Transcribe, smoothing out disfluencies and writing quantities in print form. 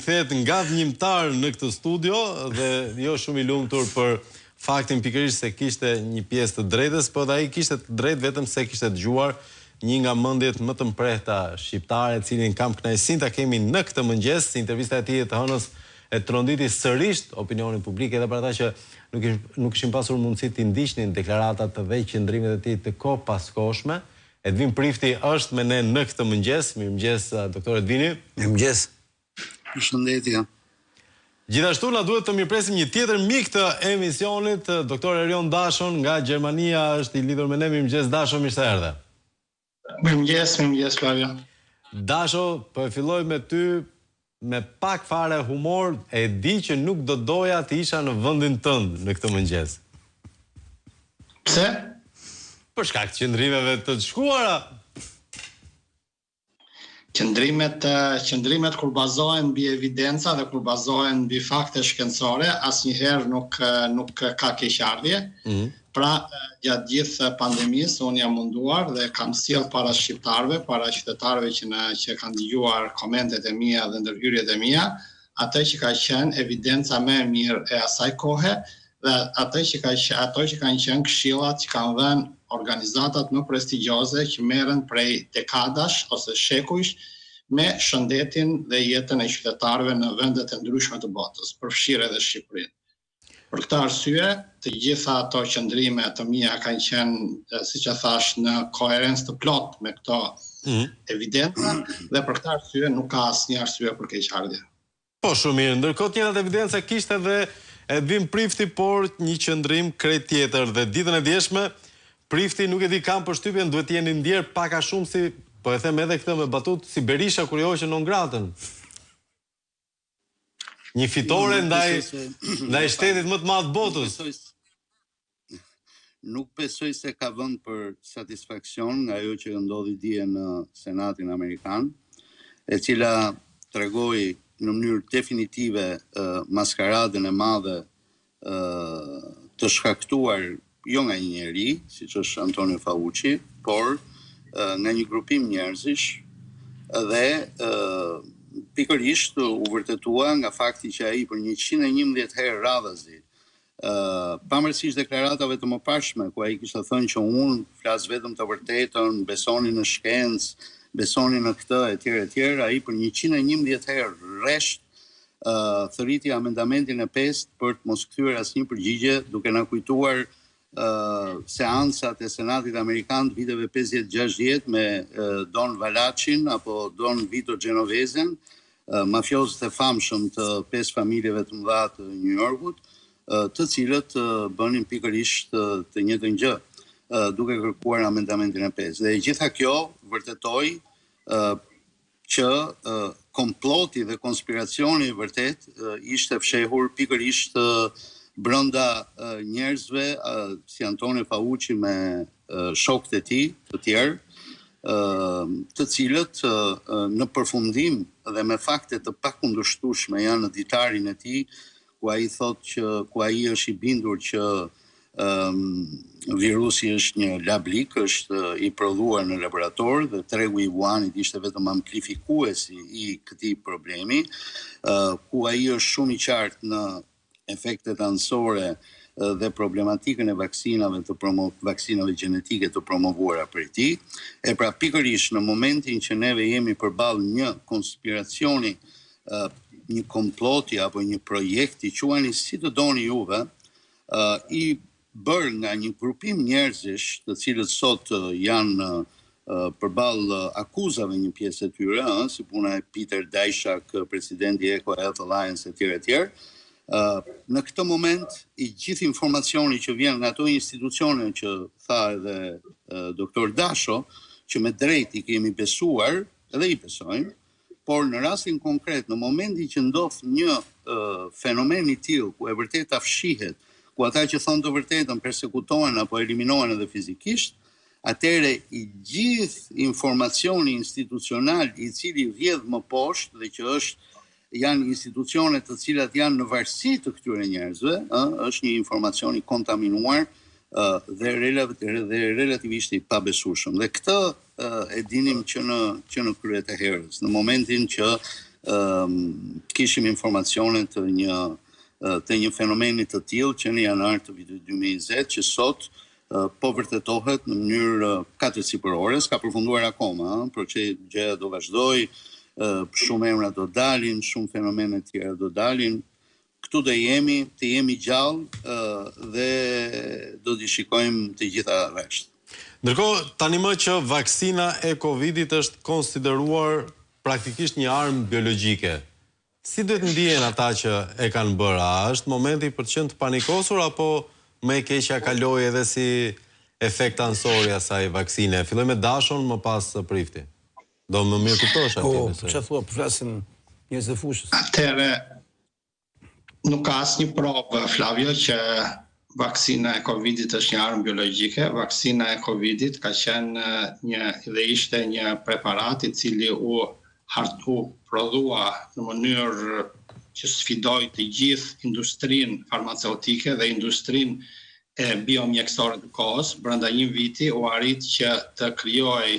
rikthehet nga vënimtar në këtë studio dhe jo shumë i lumtur për faktin pikërisht se kishte një pjesë të drejtës, por ai kishte të drejtë vetëm se kishte dëgjuar një nga mendjet më të mprehta shqiptare, cilin kam kënaqësinë ta kemi në këtë mëngjes. Intervista e tij të hënës e tronditi sërish opinionin publik edhe për ata që nuk kishin pasur mundësi të ndiqnin deklaratat dhe qëndrimet e tij të kohëpaskoshme. Edvin Prifti është me ne në këtë mëngjes. Mirëmëngjes doktor Edvini. Mirëmëngjes. Përshëndetje. Gjithashtu na duhet të mirëpresim një tjetër mik të emisionit, doktor Erion Dashon nga Gjermania, është i lidhur me ne. Mirëmëngjes Dasho, mirë se erdhe. Mirëmëngjes Flavio. Dasho, po e filloj me ty me pak fare humor, e di që nuk do doja të isha në vendin tënd në këtë mëngjes. Pse? Për shkak të qëndrimeve të shkuara. Qëndrimet kur bazohen mbi evidenca dhe kur bazohen mbi fakte shkencore, asnjëherë nuk ka keqardhje. Pra, gjatë gjithë pandemisë unë jam munduar dhe kam sjell para shqiptarëve, para qytetarëve që kanë dëgjuar komentet e mia dhe ndërhyrjet e mia, atë që ka qenë evidenca më e mirë e asaj kohe dhe ato që kanë qenë këshillat që kanë dhënë organizatat më prestigjioze që merren prej dekadash ose shekujsh me shëndetin dhe jetën e qytetarëve në vendet e ndryshme të botës, përfshirë edhe Shqipërinë. Për këtë arsye, të gjitha ato qëndrime të mia kanë qenë, siç e thash, në koherencë të plotë me këto evidenca dhe për këtë arsye nuk ka asnjë arsye për keqardhje. Po shumë mirë, ndërkohë tjetër evidenca kishte edhe Edvin Prifti, por një qëndrim krejt tjetër dhe ditën e djeshme Prifti nuk e di kam përshtypjen duhet jeni ndjer pak a shumë si, po e them edhe këtë me batut, si Berisha kur i hoqën non gratën. Një fitore ndaj shtetit më të madh botës. Nuk besoj se ka vend për satisfaksion nga ajo që ndodhi dje në Senatin Amerikan, e cila tregoi në mënyrë definitive maskaradën e madhe të shkaktuar jo nga një njeri, siç është Antonio Fauci, por nga një grupim njerëzish dhe pikërisht u vërtetua nga fakti që ai për 111 herë radhazi, pavarësisht deklaratave të mëparshme ku ai kishte thënë që unë flas vetëm të vërtetën, besoni në shkencë, besoni në këtë etj, ai për 111 herë rresht thërriti amendamentin e 5 për të mos kthyer asnjë përgjigje, duke na kujtuar seansat e Senatit Amerikan të viteve 50-60 me Don Valacin apo Don Vito Genovezen, mafiozët e famshëm të 5 familjeve të mëdha të New Yorkut, të cilët bënin pikërisht të njëjtën gjë, duke kërkuar amendamentin e 5. Dhe gjitha kjo vërtetoi që komploti dhe konspiracioni vërtet ishte fshehur pikërisht brenda njerëzve si Antonio Fauci me shokët e tij të tjerë, të cilët në përfundim dhe me fakte të pakundërshtueshme janë në ditarin e tij, ku ai thotë që ku ai është i bindur që virusi është një lablik, është i prodhuar në laborator dhe tregu i Wuhanit ishte vetëm amplifikuesi i këtij problemi, ku ai është shumë i qartë në efektet anësore dhe problematikën e vaksinave vaksinave gjenetike të promovuara për ti. E pra pikërisht në momentin që neve jemi përballë një konspiracioni, një komploti apo një projekti, quajeni si të doni juve, i bërë nga një grupim njerëzish, të cilët sot janë përballë akuzave një pjesë e tyre, si puna e Peter Daszak, presidenti Eco Health Alliance etj. Në këtë moment, i gjithë informacioni që vjen nga ato institucione që tha edhe doktor Dasho, që me drejt i kemi besuar, edhe i besojmë, por në rastin konkret, në momentin që ndodh një fenomen i tillë, ku e vërteta fshihet, ku ata që thonë të vërtetën persekutohen apo eliminohen edhe fizikisht, atëre i gjithë informacioni institucional i cili vjedh më poshtë dhe që janë institucione të cilat janë në varësi të këtyre njerëzve, është një informacion i kontaminuar dhe relativisht i pabesueshëm. Dhe këtë e dinim që në kryet e herës, në momentin që kishim informacione të një fenomeni të tillë që në janar të vitit 2020 që sot po vërtetohet në mënyrë katërsipërore, s'ka përfunduar akoma, por që gjëja do vazhdoj, shumë emra do dalin, shumë fenomene tjera do dalin. Këtu do jemi, të jemi gjallë dhe do t'i shikojmë të gjitha rresht. Ndërkohë, tani më që vaksina e Covidit është konsideruar praktikisht një armë biologjike, si duhet ndihen ata që e kanë bërë? A është momenti për të qenë të panikosur apo më e keqja kaloi edhe si efekt ansori asaj vaksine? Filloi me dashun, më pas prifti. Do më mirë kuptosh atë. Po, çfarë thua, flasin njerëz të fushës. Atëherë nuk ka asnjë provë, Flavio, që vaksina e Covidit është një armë biologjike. Vaksina e Covidit ka qenë dhe ishte një preparat i cili u prodhua në mënyrë që sfidoi të gjithë industrinë farmaceutike dhe industrinë e biomjekësore të kohës. Brenda një viti u arrit që të krijojë